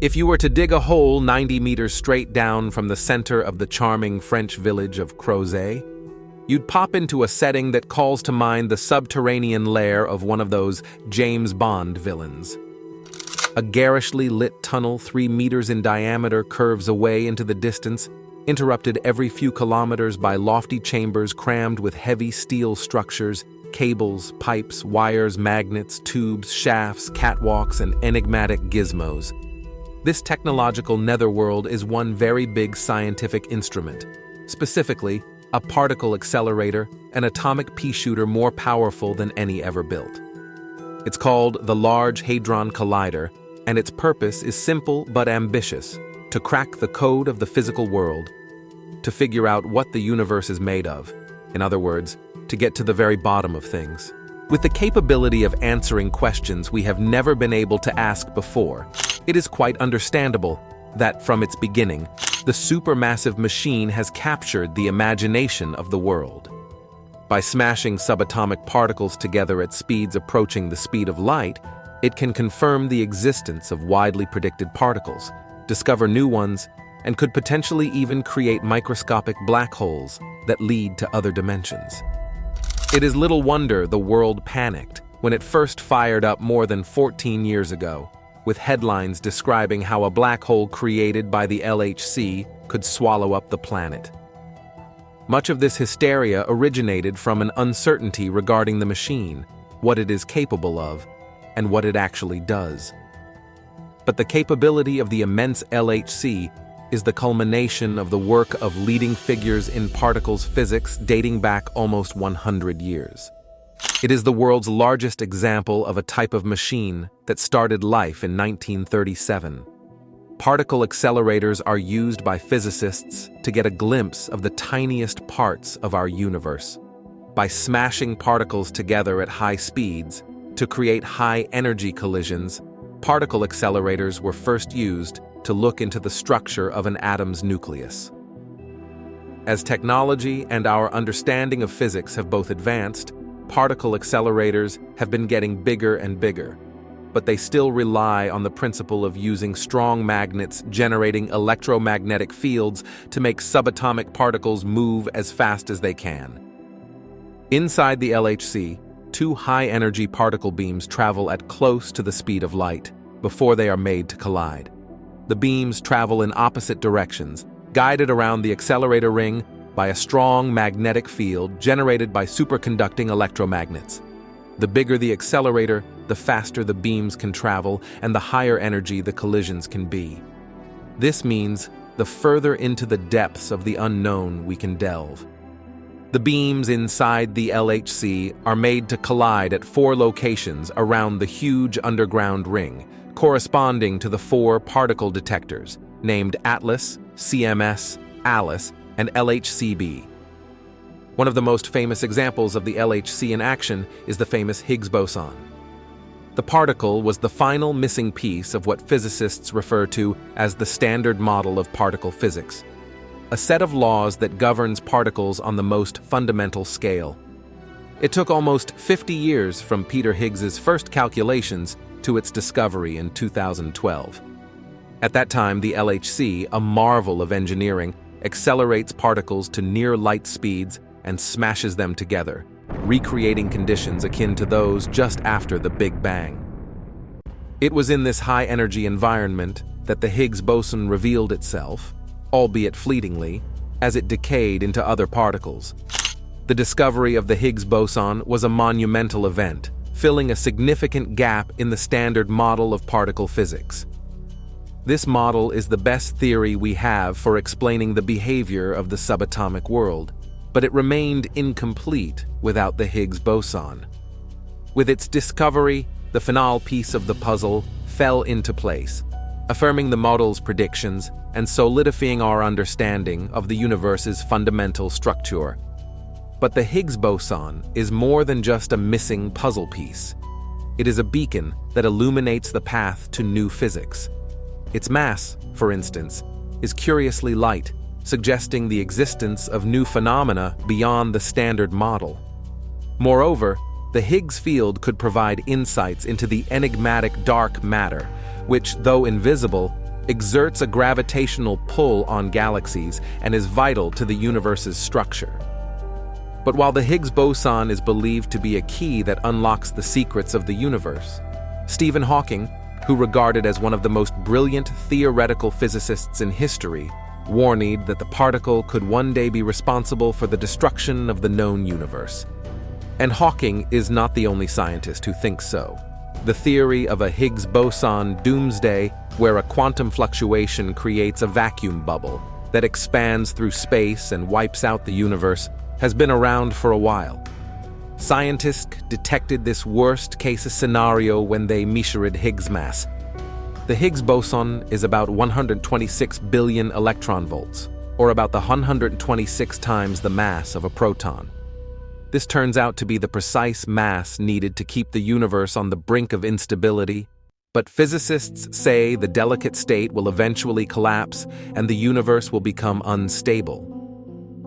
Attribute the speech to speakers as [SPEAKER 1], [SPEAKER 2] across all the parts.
[SPEAKER 1] If you were to dig a hole 90 meters straight down from the center of the charming French village of Crozet, you'd pop into a setting that calls to mind the subterranean lair of one of those James Bond villains. A garishly lit tunnel 3 meters in diameter curves away into the distance, interrupted every few kilometers by lofty chambers crammed with heavy steel structures, cables, pipes, wires, magnets, tubes, shafts, catwalks, and enigmatic gizmos. This technological netherworld is one very big scientific instrument, specifically a particle accelerator, an atomic pea shooter more powerful than any ever built. It's called the Large Hadron Collider, and its purpose is simple but ambitious: to crack the code of the physical world, to figure out what the universe is made of. In other words, to get to the very bottom of things. With the capability of answering questions we have never been able to ask before, it is quite understandable that from its beginning, the supermassive machine has captured the imagination of the world. By smashing subatomic particles together at speeds approaching the speed of light, it can confirm the existence of widely predicted particles, discover new ones, and could potentially even create microscopic black holes that lead to other dimensions. It is little wonder the world panicked when it first fired up more than 14 years ago, with headlines describing how a black hole created by the LHC could swallow up the planet. Much of this hysteria originated from an uncertainty regarding the machine, what it is capable of, and what it actually does. But the capability of the immense LHC is the culmination of the work of leading figures in particles physics dating back almost 100 years. It is the world's largest example of a type of machine that started life in 1937. Particle accelerators are used by physicists to get a glimpse of the tiniest parts of our universe. By smashing particles together at high speeds to create high-energy collisions, particle accelerators were first used to look into the structure of an atom's nucleus. As technology and our understanding of physics have both advanced, particle accelerators have been getting bigger and bigger, but they still rely on the principle of using strong magnets generating electromagnetic fields to make subatomic particles move as fast as they can. Inside the LHC, 2 high-energy particle beams travel at close to the speed of light before they are made to collide. The beams travel in opposite directions, guided around the accelerator ring by a strong magnetic field generated by superconducting electromagnets. The bigger the accelerator, the faster the beams can travel and the higher energy the collisions can be. This means the further into the depths of the unknown we can delve. The beams inside the LHC are made to collide at 4 locations around the huge underground ring, corresponding to the 4 particle detectors, named Atlas, CMS, Alice, and LHCb. One of the most famous examples of the LHC in action is the famous Higgs boson. The particle was the final missing piece of what physicists refer to as the standard model of particle physics, a set of laws that governs particles on the most fundamental scale. It took almost 50 years from Peter Higgs's first calculations to its discovery in 2012. At that time, the LHC, a marvel of engineering, accelerates particles to near light speeds and smashes them together, recreating conditions akin to those just after the Big Bang. It was in this high-energy environment that the Higgs boson revealed itself, albeit fleetingly, as it decayed into other particles. The discovery of the Higgs boson was a monumental event, filling a significant gap in the standard model of particle physics. This model is the best theory we have for explaining the behavior of the subatomic world, but it remained incomplete without the Higgs boson. With its discovery, the final piece of the puzzle fell into place, affirming the model's predictions and solidifying our understanding of the universe's fundamental structure. But the Higgs boson is more than just a missing puzzle piece. It is a beacon that illuminates the path to new physics. Its mass, for instance, is curiously light, suggesting the existence of new phenomena beyond the standard model. Moreover, the Higgs field could provide insights into the enigmatic dark matter, which, though invisible, exerts a gravitational pull on galaxies and is vital to the universe's structure. But while the Higgs boson is believed to be a key that unlocks the secrets of the universe, Stephen Hawking, who regarded as one of the most brilliant theoretical physicists in history, warned that the particle could one day be responsible for the destruction of the known universe. And Hawking is not the only scientist who thinks so. The theory of a Higgs boson doomsday, where a quantum fluctuation creates a vacuum bubble that expands through space and wipes out the universe, has been around for a while. Scientists detected this worst-case scenario when they measured Higgs mass. The Higgs boson is about 126 billion electron volts, or about the 126 times the mass of a proton. This turns out to be the precise mass needed to keep the universe on the brink of instability, but physicists say the delicate state will eventually collapse and the universe will become unstable.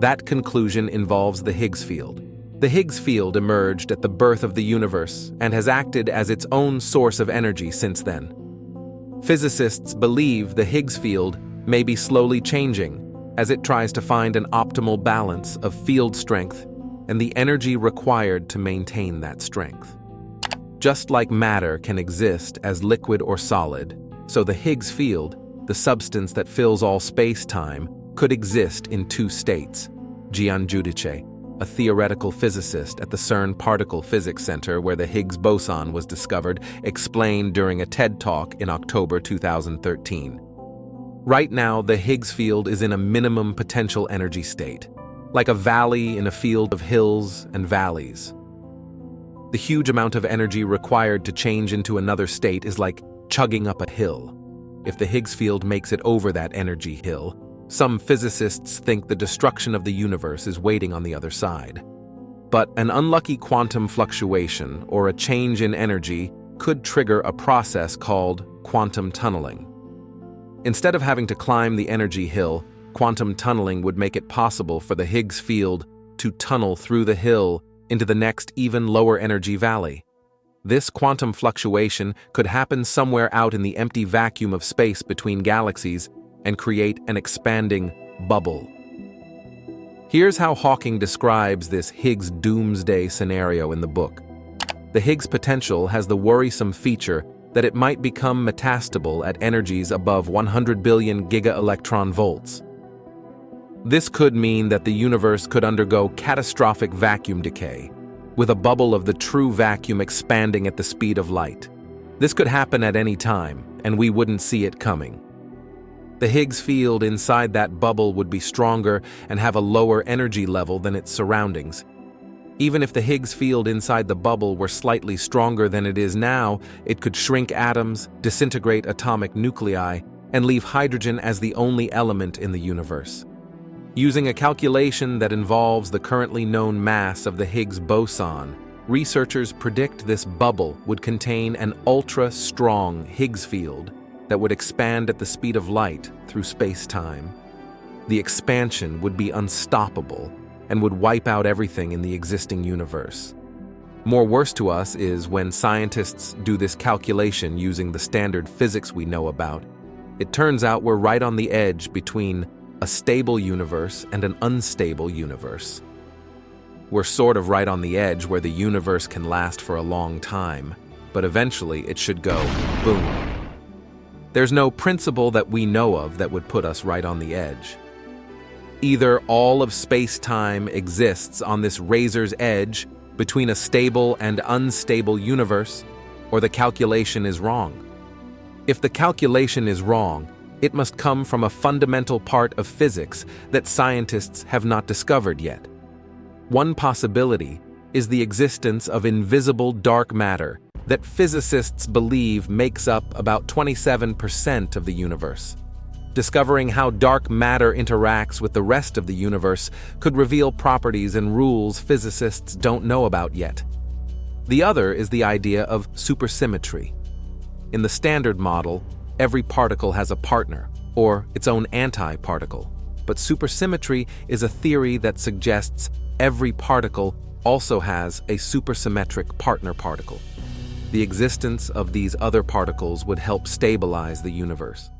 [SPEAKER 1] That conclusion involves the Higgs field. The Higgs field emerged at the birth of the universe and has acted as its own source of energy since then. Physicists believe the Higgs field may be slowly changing as it tries to find an optimal balance of field strength and the energy required to maintain that strength. Just like matter can exist as liquid or solid, so the Higgs field, the substance that fills all space-time, could exist in two states. Gian Giudice, a theoretical physicist at the CERN Particle Physics Center where the Higgs boson was discovered, explained during a TED Talk in October 2013. Right now, the Higgs field is in a minimum potential energy state, like a valley in a field of hills and valleys. The huge amount of energy required to change into another state is like chugging up a hill. If the Higgs field makes it over that energy hill, some physicists think the destruction of the universe is waiting on the other side. But an unlucky quantum fluctuation or a change in energy could trigger a process called quantum tunneling. Instead of having to climb the energy hill, quantum tunneling would make it possible for the Higgs field to tunnel through the hill into the next even lower energy valley. This quantum fluctuation could happen somewhere out in the empty vacuum of space between galaxies and create an expanding bubble. Here's how Hawking describes this Higgs doomsday scenario in the book. The Higgs potential has the worrisome feature that it might become metastable at energies above 100 billion giga-electron volts. This could mean that the universe could undergo catastrophic vacuum decay, with a bubble of the true vacuum expanding at the speed of light. This could happen at any time, and we wouldn't see it coming. The Higgs field inside that bubble would be stronger and have a lower energy level than its surroundings. Even if the Higgs field inside the bubble were slightly stronger than it is now, it could shrink atoms, disintegrate atomic nuclei, and leave hydrogen as the only element in the universe. Using a calculation that involves the currently known mass of the Higgs boson, researchers predict this bubble would contain an ultra-strong Higgs field that would expand at the speed of light through space-time. The expansion would be unstoppable and would wipe out everything in the existing universe. More worse to us is when scientists do this calculation using the standard physics we know about. It turns out we're right on the edge between a stable universe and an unstable universe. We're sort of right on the edge where the universe can last for a long time, but eventually it should go boom. There's no principle that we know of that would put us right on the edge. Either all of space-time exists on this razor's edge between a stable and unstable universe, or the calculation is wrong. If the calculation is wrong, it must come from a fundamental part of physics that scientists have not discovered yet. One possibility is the existence of invisible dark matter that physicists believe makes up about 27% of the universe. Discovering how dark matter interacts with the rest of the universe could reveal properties and rules physicists don't know about yet. The other is the idea of supersymmetry. In the Standard Model, every particle has a partner, or its own anti-particle. But supersymmetry is a theory that suggests every particle also has a supersymmetric partner particle. The existence of these other particles would help stabilize the universe.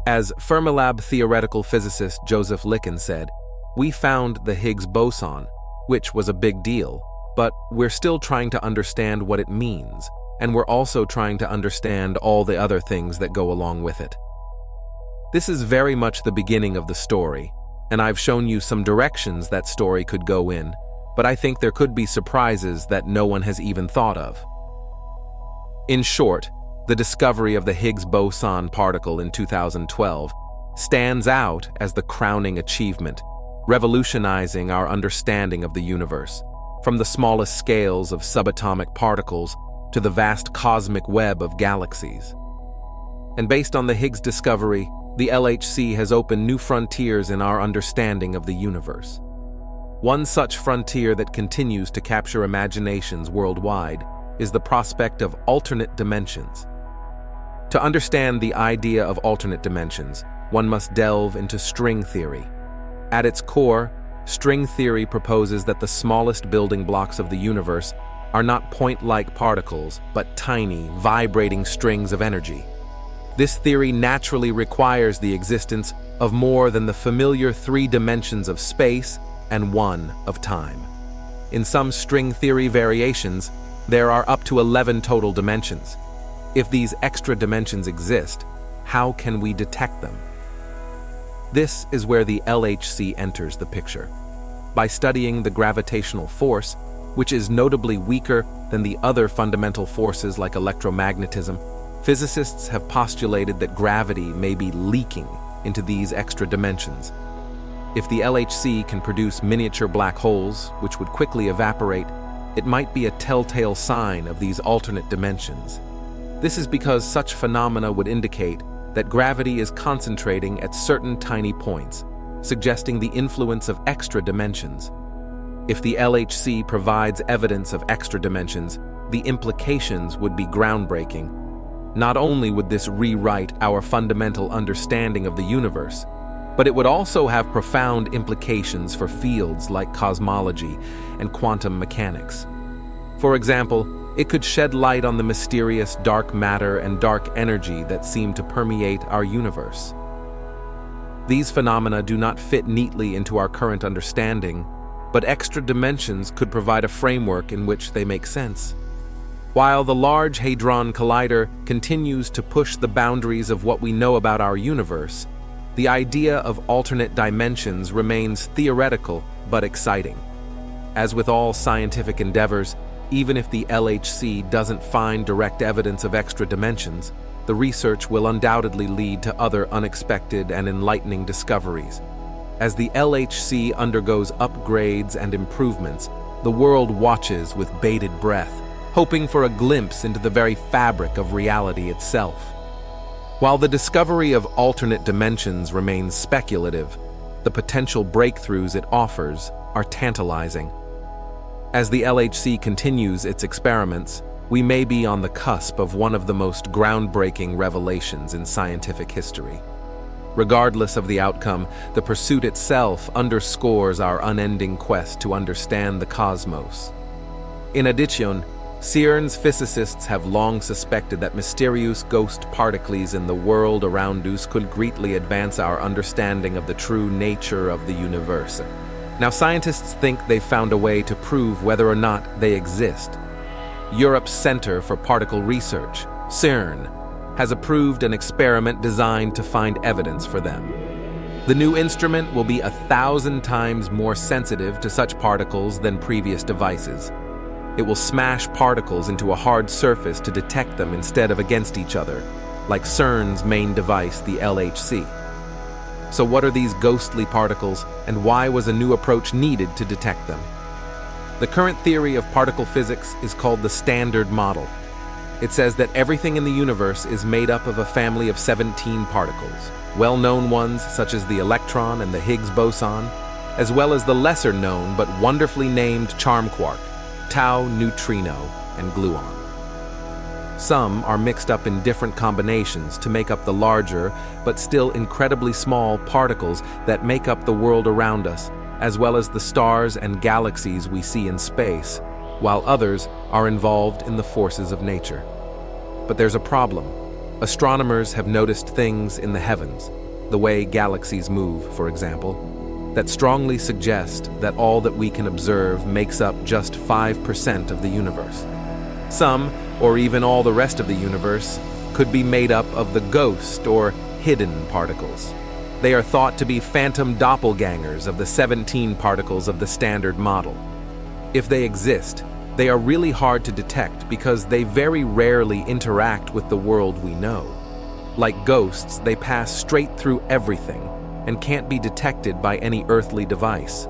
[SPEAKER 1] As Fermilab theoretical physicist Joseph Licken said, "We found the Higgs boson, which was a big deal, but we're still trying to understand what it means, and we're also trying to understand all the other things that go along with it." This is very much the beginning of the story, and I've shown you some directions that story could go in, but I think there could be surprises that no one has even thought of. In short, the discovery of the Higgs boson particle in 2012 stands out as the crowning achievement, revolutionizing our understanding of the universe, from the smallest scales of subatomic particles to the vast cosmic web of galaxies. And based on the Higgs discovery, the LHC has opened new frontiers in our understanding of the universe. One such frontier that continues to capture imaginations worldwide is the prospect of alternate dimensions. To understand the idea of alternate dimensions, one must delve into string theory. At its core, string theory proposes that the smallest building blocks of the universe are not point-like particles, but tiny, vibrating strings of energy. This theory naturally requires the existence of more than the familiar 3 dimensions of space and 1 of time. In some string theory variations, there are up to 11 total dimensions. If these extra dimensions exist, how can we detect them? This is where the LHC enters the picture. By studying the gravitational force, which is notably weaker than the other fundamental forces like electromagnetism, physicists have postulated that gravity may be leaking into these extra dimensions. If the LHC can produce miniature black holes, which would quickly evaporate, it might be a telltale sign of these alternate dimensions. This is because such phenomena would indicate that gravity is concentrating at certain tiny points, suggesting the influence of extra dimensions. If the LHC provides evidence of extra dimensions, the implications would be groundbreaking. Not only would this rewrite our fundamental understanding of the universe, but it would also have profound implications for fields like cosmology and quantum mechanics. For example, it could shed light on the mysterious dark matter and dark energy that seem to permeate our universe. These phenomena do not fit neatly into our current understanding, but extra dimensions could provide a framework in which they make sense. While the Large Hadron Collider continues to push the boundaries of what we know about our universe, the idea of alternate dimensions remains theoretical but exciting. As with all scientific endeavors, even if the LHC doesn't find direct evidence of extra dimensions, the research will undoubtedly lead to other unexpected and enlightening discoveries. As the LHC undergoes upgrades and improvements, the world watches with bated breath, hoping for a glimpse into the very fabric of reality itself. While the discovery of alternate dimensions remains speculative, the potential breakthroughs it offers are tantalizing. As the LHC continues its experiments, we may be on the cusp of one of the most groundbreaking revelations in scientific history. Regardless of the outcome, the pursuit itself underscores our unending quest to understand the cosmos. In addition, CERN's physicists have long suspected that mysterious ghost particles in the world around us could greatly advance our understanding of the true nature of the universe. Now, scientists think they've found a way to prove whether or not they exist. Europe's Center for Particle Research, CERN, has approved an experiment designed to find evidence for them. The new instrument will be 1,000 times more sensitive to such particles than previous devices. It will smash particles into a hard surface to detect them instead of against each other, like CERN's main device, the LHC. So what are these ghostly particles, and why was a new approach needed to detect them? The current theory of particle physics is called the Standard Model. It says that everything in the universe is made up of a family of 17 particles, well-known ones such as the electron and the Higgs boson, as well as the lesser-known but wonderfully named charm quark, tau, neutrino, and gluon. Some are mixed up in different combinations to make up the larger, but still incredibly small particles that make up the world around us, as well as the stars and galaxies we see in space, while others are involved in the forces of nature. But there's a problem. Astronomers have noticed things in the heavens, the way galaxies move, for example, that strongly suggest that all that we can observe makes up just 5% of the universe. Some, or even all the rest of the universe, could be made up of the ghost or hidden particles. They are thought to be phantom doppelgangers of the 17 particles of the Standard Model. If they exist, they are really hard to detect because they very rarely interact with the world we know. Like ghosts, they pass straight through everything and can't be detected by any earthly device.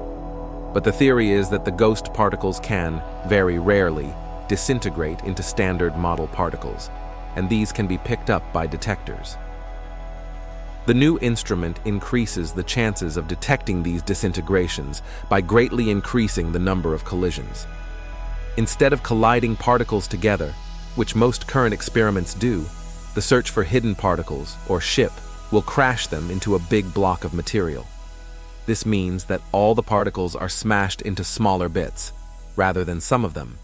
[SPEAKER 1] But the theory is that the ghost particles can, very rarely, disintegrate into Standard Model particles, and these can be picked up by detectors. The new instrument increases the chances of detecting these disintegrations by greatly increasing the number of collisions. Instead of colliding particles together, which most current experiments do, the search for hidden particles, or SHIP, will crash them into a big block of material. This means that all the particles are smashed into smaller bits, rather than some of them.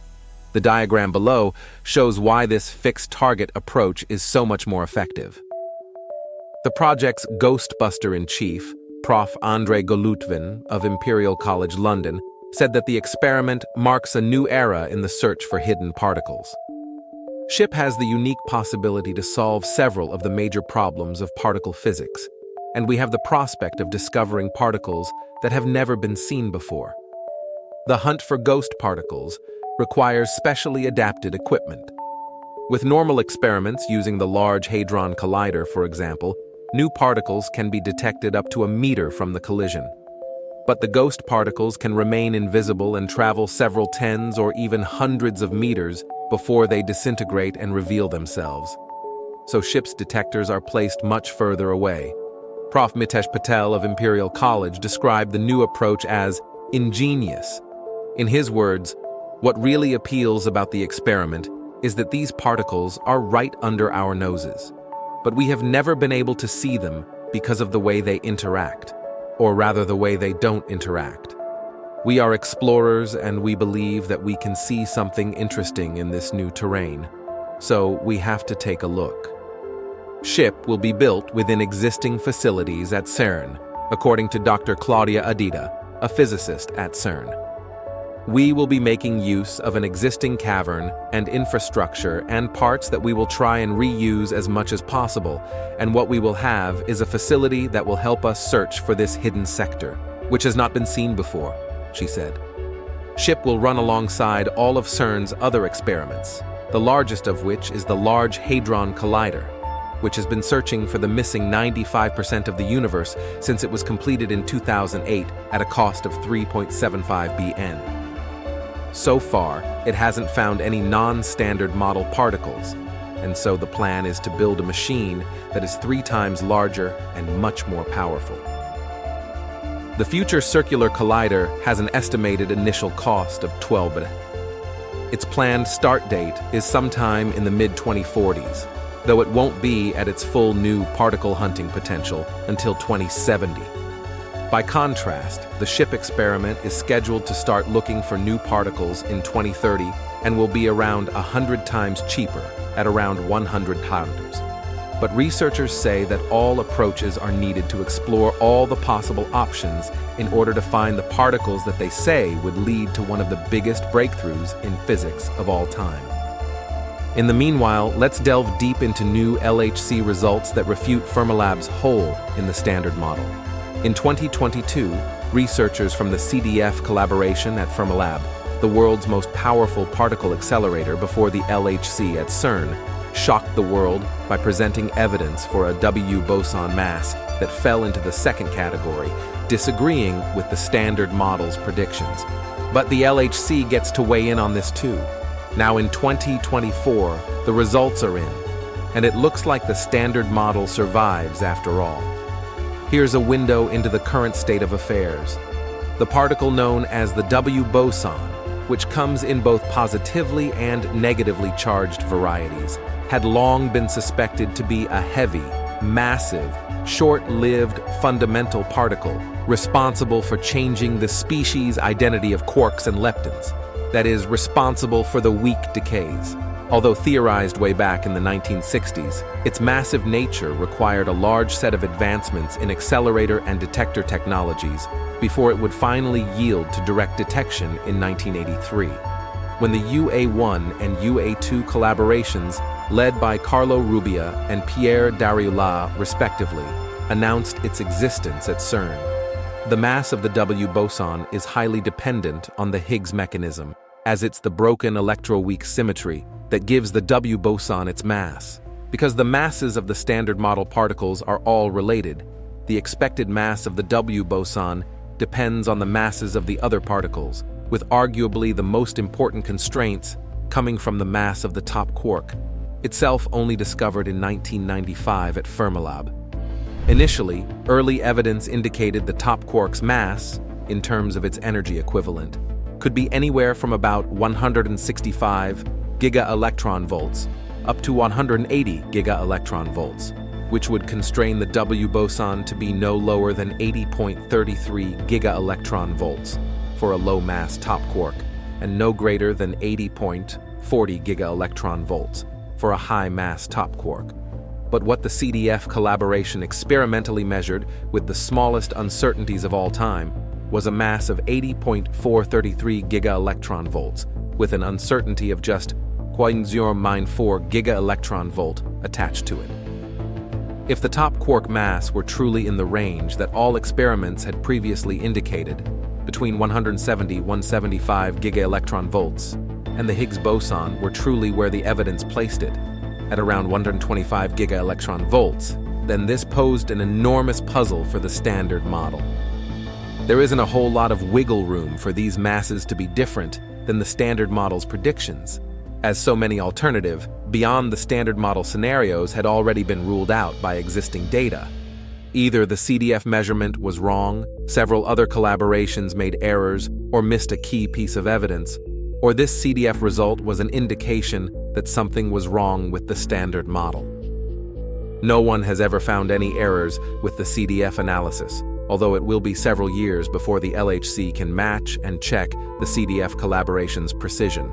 [SPEAKER 1] The diagram below shows why this fixed target approach is so much more effective. The project's Ghostbuster-in-Chief, Prof. Andrei Golutvin of Imperial College London, said that the experiment marks a new era in the search for hidden particles. SHIP has the unique possibility to solve several of the major problems of particle physics, and we have the prospect of discovering particles that have never been seen before. The hunt for ghost particles requires specially adapted equipment. With normal experiments using the Large Hadron Collider, for example, new particles can be detected up to a meter from the collision. But the ghost particles can remain invisible and travel several tens or even hundreds of meters before they disintegrate and reveal themselves. So SHIP's detectors are placed much further away. Prof. Mitesh Patel of Imperial College described the new approach as ingenious. In his words, what really appeals about the experiment is that these particles are right under our noses, but we have never been able to see them because of the way they interact, or rather the way they don't interact. We are explorers and we believe that we can see something interesting in this new terrain, so we have to take a look. SHIP will be built within existing facilities at CERN, according to Dr. Claudia Adida, a physicist at CERN. We will be making use of an existing cavern and infrastructure and parts that we will try and reuse as much as possible, and what we will have is a facility that will help us search for this hidden sector, which has not been seen before, she said. SHIP will run alongside all of CERN's other experiments, the largest of which is the Large Hadron Collider, which has been searching for the missing 95% of the universe since it was completed in 2008 at a cost of 3.75 BN. So far, it hasn't found any non-standard model particles, and so the plan is to build a machine that is 3 times larger and much more powerful. The future circular collider has an estimated initial cost of 12 billion. Its planned start date is sometime in the mid-2040s, though it won't be at its full new particle hunting potential until 2070. By contrast, the SHIP experiment is scheduled to start looking for new particles in 2030 and will be around 100 times cheaper, at around $100. But researchers say that all approaches are needed to explore all the possible options in order to find the particles that they say would lead to one of the biggest breakthroughs in physics of all time. In the meanwhile, let's delve deep into new LHC results that refute Fermilab's hole in the Standard Model. In 2022, researchers from the CDF collaboration at Fermilab, the world's most powerful particle accelerator before the LHC at CERN, shocked the world by presenting evidence for a W boson mass that fell into the second category, disagreeing with the Standard Model's predictions. But the LHC gets to weigh in on this too. Now in 2024, the results are in, and it looks like the Standard Model survives after all. Here's a window into the current state of affairs. The particle known as the W boson, which comes in both positively and negatively charged varieties, had long been suspected to be a heavy, massive, short-lived fundamental particle responsible for changing the species identity of quarks and leptons, that is, responsible for the weak decays. Although theorized way back in the 1960s, its massive nature required a large set of advancements in accelerator and detector technologies before it would finally yield to direct detection in 1983, when the UA1 and UA2 collaborations, led by Carlo Rubbia and Pierre Dirichlet respectively, announced its existence at CERN. The mass of the W boson is highly dependent on the Higgs mechanism, as it's the broken electroweak symmetry that gives the W boson its mass. Because the masses of the standard model particles are all related, the expected mass of the W boson depends on the masses of the other particles, with arguably the most important constraints coming from the mass of the top quark, itself only discovered in 1995 at Fermilab. Initially, early evidence indicated the top quark's mass, in terms of its energy equivalent, could be anywhere from about 165 giga-electron volts up to 180 giga-electron volts, which would constrain the W boson to be no lower than 80.33 giga-electron volts for a low-mass top quark, and no greater than 80.40 giga-electron volts for a high-mass top quark. But what the CDF collaboration experimentally measured with the smallest uncertainties of all time was a mass of 80.433 giga-electron volts, with an uncertainty of just 0.094 giga-electron volt attached to it. If the top quark mass were truly in the range that all experiments had previously indicated, between 170-175 giga-electron volts, and the Higgs boson were truly where the evidence placed it, at around 125 giga-electron volts, then this posed an enormous puzzle for the standard model. There isn't a whole lot of wiggle room for these masses to be different than the standard model's predictions, as so many alternative, beyond the standard model scenarios had already been ruled out by existing data. Either the CDF measurement was wrong, several other collaborations made errors, or missed a key piece of evidence, or this CDF result was an indication that something was wrong with the standard model. No one has ever found any errors with the CDF analysis, although it will be several years before the LHC can match and check the CDF collaboration's precision.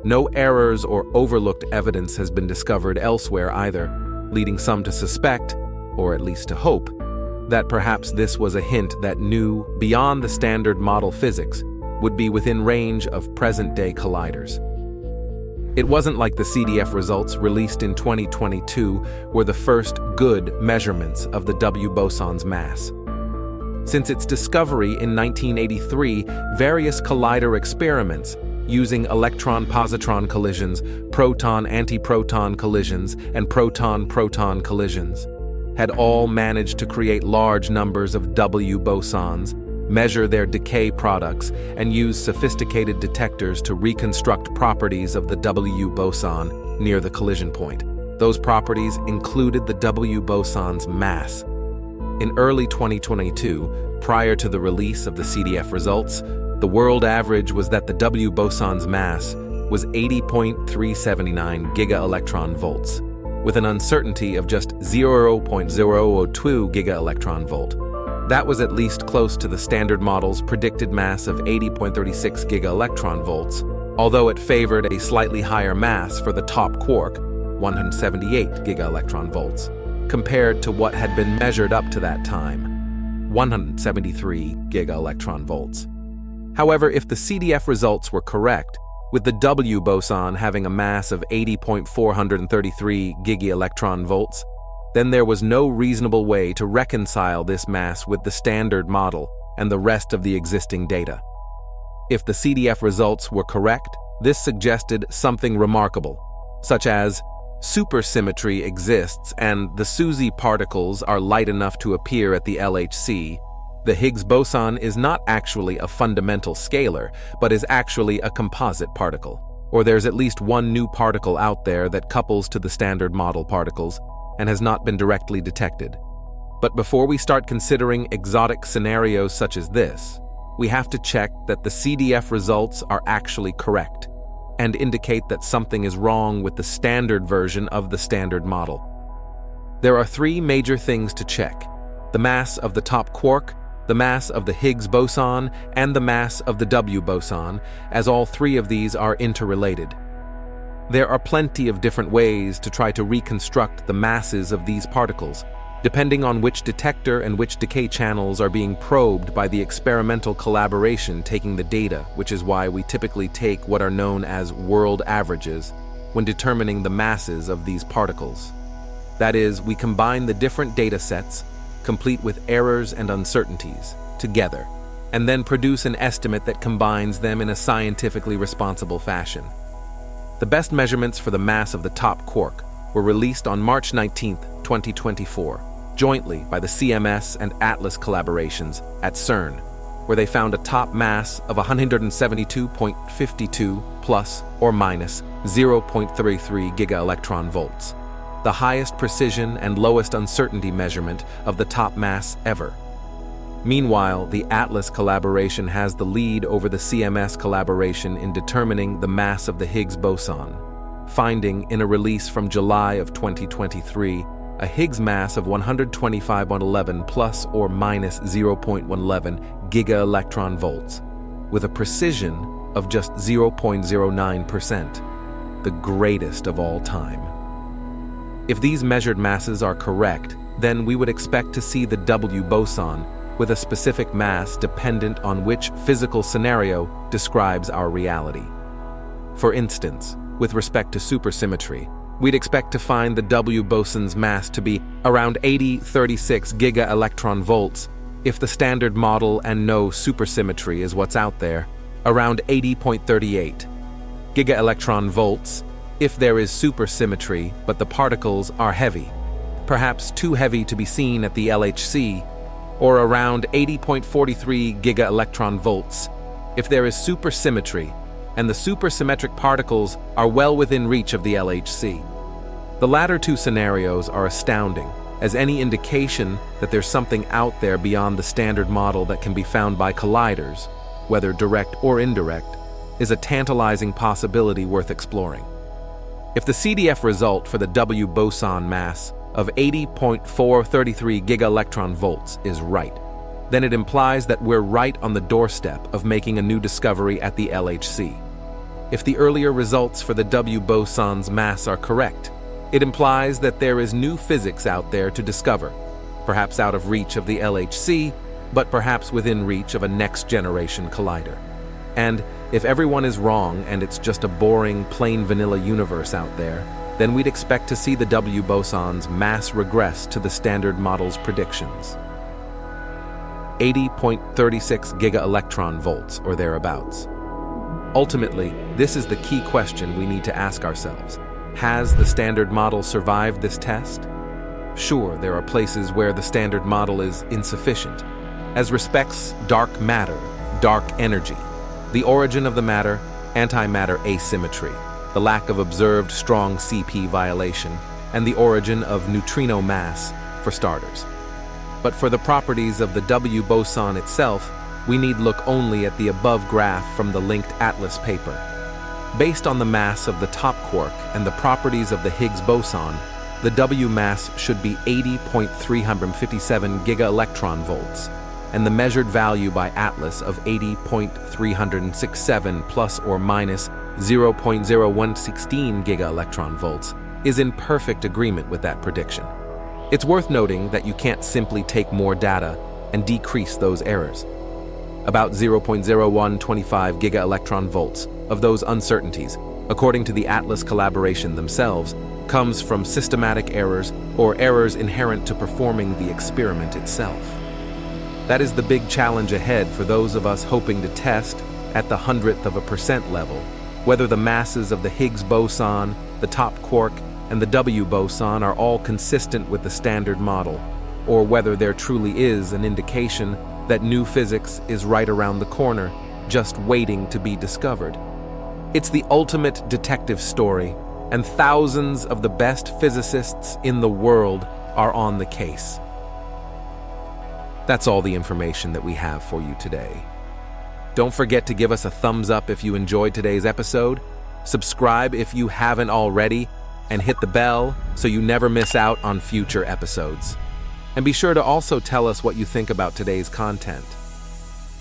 [SPEAKER 1] No errors or overlooked evidence has been discovered elsewhere either, leading some to suspect, or at least to hope, that perhaps this was a hint that new, beyond the standard model physics, would be within range of present-day colliders. It wasn't like the CDF results released in 2022 were the first good measurements of the W boson's mass. Since its discovery in 1983, various collider experiments using electron-positron collisions, proton-antiproton collisions, and proton-proton collisions had all managed to create large numbers of W bosons, measure their decay products, and use sophisticated detectors to reconstruct properties of the W boson near the collision point. Those properties included the W boson's mass. In early 2022, prior to the release of the CDF results, the world average was that the W boson's mass was 80.379 giga-electron volts, with an uncertainty of just 0.002 giga-electron volt. That was at least close to the standard model's predicted mass of 80.36 giga-electron volts, although it favored a slightly higher mass for the top quark, 178 giga-electron volts, compared to what had been measured up to that time, 173 giga-electron volts. However, if the CDF results were correct, with the W boson having a mass of 80.433 giga-electron volts, then there was no reasonable way to reconcile this mass with the standard model and the rest of the existing data. If the CDF results were correct, this suggested something remarkable, such as supersymmetry exists and the SUSY particles are light enough to appear at the LHC. The Higgs boson is not actually a fundamental scalar, but is actually a composite particle, or there's at least one new particle out there that couples to the standard model particles and has not been directly detected. But before we start considering exotic scenarios such as this, we have to check that the CDF results are actually correct and indicate that something is wrong with the standard version of the standard model. There are three major things to check: the mass of the top quark, the mass of the Higgs boson, and the mass of the W boson, as all three of these are interrelated. There are plenty of different ways to try to reconstruct the masses of these particles, depending on which detector and which decay channels are being probed by the experimental collaboration taking the data, which is why we typically take what are known as world averages when determining the masses of these particles. That is, we combine the different data sets, complete with errors and uncertainties, together, and then produce an estimate that combines them in a scientifically responsible fashion. The best measurements for the mass of the top quark were released on March 19, 2024, jointly by the CMS and ATLAS collaborations at CERN, where they found a top mass of 172.52 plus or minus 0.33 gigaelectron volts, the highest precision and lowest uncertainty measurement of the top mass ever. Meanwhile, the ATLAS collaboration has the lead over the CMS collaboration in determining the mass of the Higgs boson, finding in a release from July of 2023 a Higgs mass of 125.11 plus or minus 0.11 gigaelectron volts, with a precision of just 0.09%, the greatest of all time. If these measured masses are correct, then we would expect to see the W boson with a specific mass dependent on which physical scenario describes our reality. For instance, with respect to supersymmetry, we'd expect to find the W boson's mass to be around 8036 gigaelectron volts if the standard model and no supersymmetry is what's out there, around 80.38 gigaelectron volts if there is supersymmetry but the particles are heavy, perhaps too heavy to be seen at the LHC, or around 80.43 gigaelectron volts if there is supersymmetry and the supersymmetric particles are well within reach of the LHC. The latter two scenarios are astounding, as any indication that there's something out there beyond the standard model that can be found by colliders, whether direct or indirect, is a tantalizing possibility worth exploring. If the CDF result for the W boson mass of 80.433 gigaelectron volts is right, then it implies that we're right on the doorstep of making a new discovery at the LHC. If the earlier results for the W boson's mass are correct, it implies that there is new physics out there to discover, perhaps out of reach of the LHC, but perhaps within reach of a next-generation collider. And if everyone is wrong and it's just a boring, plain vanilla universe out there, then we'd expect to see the W boson's mass regress to the standard model's predictions. 80.36 gigaelectron volts or thereabouts. Ultimately, this is the key question we need to ask ourselves. Has the standard model survived this test? Sure, there are places where the standard model is insufficient. As respects dark matter, dark energy, the origin of the matter, antimatter asymmetry, the lack of observed strong CP violation, and the origin of neutrino mass, for starters. But for the properties of the W boson itself, we need look only at the above graph from the linked ATLAS paper. Based on the mass of the top quark and the properties of the Higgs boson, the W mass should be 80.357 gigaelectron volts, and the measured value by ATLAS of 80.367 plus or minus 0.0116 gigaelectron volts is in perfect agreement with that prediction. It's worth noting that you can't simply take more data and decrease those errors. About 0.0125 gigaelectron volts of those uncertainties, according to the ATLAS collaboration themselves, comes from systematic errors or errors inherent to performing the experiment itself. That is the big challenge ahead for those of us hoping to test, at the 100th% level, whether the masses of the Higgs boson, the top quark, and the W boson are all consistent with the standard model, or whether there truly is an indication that new physics is right around the corner, just waiting to be discovered. It's the ultimate detective story, and thousands of the best physicists in the world are on the case. That's all the information that we have for you today. Don't forget to give us a thumbs up if you enjoyed today's episode, subscribe if you haven't already, and hit the bell so you never miss out on future episodes. And be sure to also tell us what you think about today's content.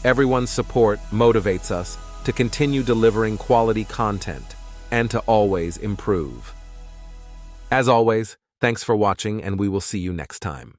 [SPEAKER 1] Everyone's support motivates us to continue delivering quality content, and to always improve. As always, thanks for watching, and we will see you next time.